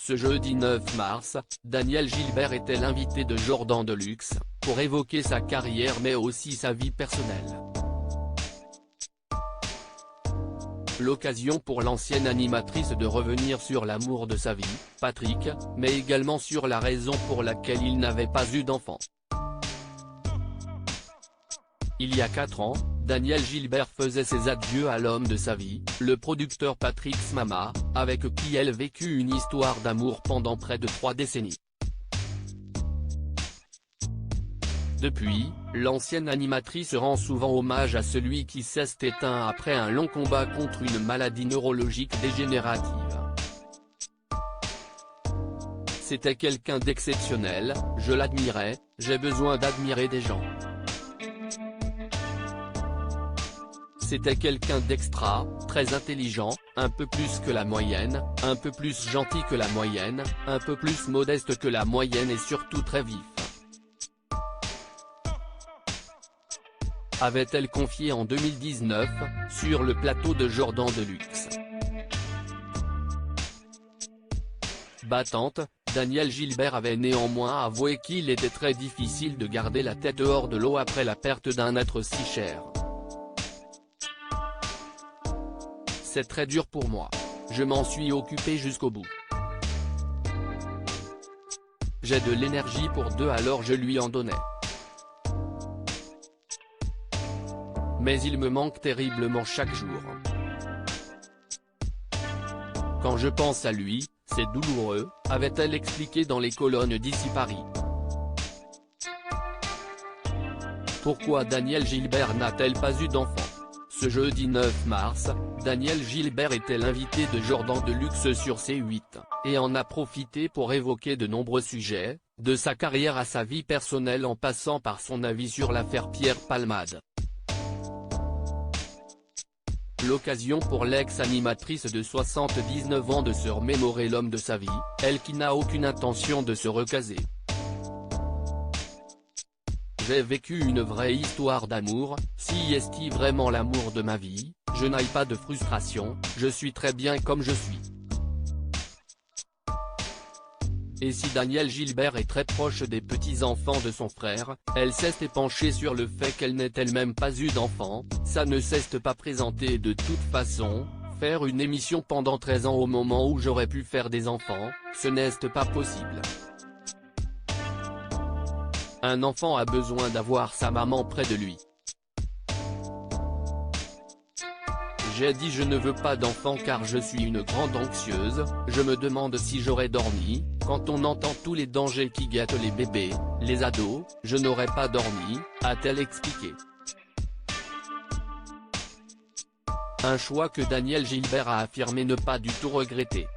Ce jeudi 9 mars, Daniel Gilbert était l'invité de Jordan Deluxe, pour évoquer sa carrière mais aussi sa vie personnelle. L'occasion pour l'ancienne animatrice de revenir sur l'amour de sa vie, Patrick, mais également sur la raison pour laquelle il n'avait pas eu d'enfant. Il y a 4 ans, Daniel Gilbert faisait ses adieux à l'homme de sa vie, le producteur Patrick Smama, avec qui elle vécut une histoire d'amour pendant près de 3 décennies. Depuis, l'ancienne animatrice rend souvent hommage à celui qui s'est éteint après un long combat contre une maladie neurologique dégénérative. C'était quelqu'un d'exceptionnel, je l'admirais, j'ai besoin d'admirer des gens. C'était quelqu'un d'extra, très intelligent, un peu plus que la moyenne, un peu plus gentil que la moyenne, un peu plus modeste que la moyenne et surtout très vif. Avait-elle confié en 2019, sur le plateau de Jordan Deluxe. Battante, Daniel Gilbert avait néanmoins avoué qu'il était très difficile de garder la tête hors de l'eau après la perte d'un être si cher. C'est très dur pour moi. Je m'en suis occupé jusqu'au bout. J'ai de l'énergie pour 2 alors je lui en donnais. Mais il me manque terriblement chaque jour. Quand je pense à lui, c'est douloureux, avait-elle expliqué dans les colonnes d'Ici Paris. Pourquoi Daniel Gilbert n'a-t-elle pas eu d'enfant? Ce jeudi 9 mars, Daniel Gilbert était l'invité de Jordan Deluxe sur C8, et en a profité pour évoquer de nombreux sujets, de sa carrière à sa vie personnelle en passant par son avis sur l'affaire Pierre Palmade. L'occasion pour l'ex-animatrice de 79 ans de se remémorer l'homme de sa vie, elle qui n'a aucune intention de se recaser. J'ai vécu une vraie histoire d'amour, si est-ce vraiment l'amour de ma vie, je n'ai pas de frustration, je suis très bien comme je suis. Et si Daniel Gilbert est très proche des petits-enfants de son frère, elle s'est penchée sur le fait qu'elle n'ait elle-même pas eu d'enfant, ça ne s'est pas présenté de toute façon, faire une émission pendant 13 ans au moment où j'aurais pu faire des enfants, ce n'est pas possible. Un enfant a besoin d'avoir sa maman près de lui. J'ai dit je ne veux pas d'enfant car je suis une grande anxieuse, je me demande si j'aurais dormi, quand on entend tous les dangers qui guettent les bébés, les ados, je n'aurais pas dormi, a-t-elle expliqué. Un choix que Daniel Gilbert a affirmé ne pas du tout regretter.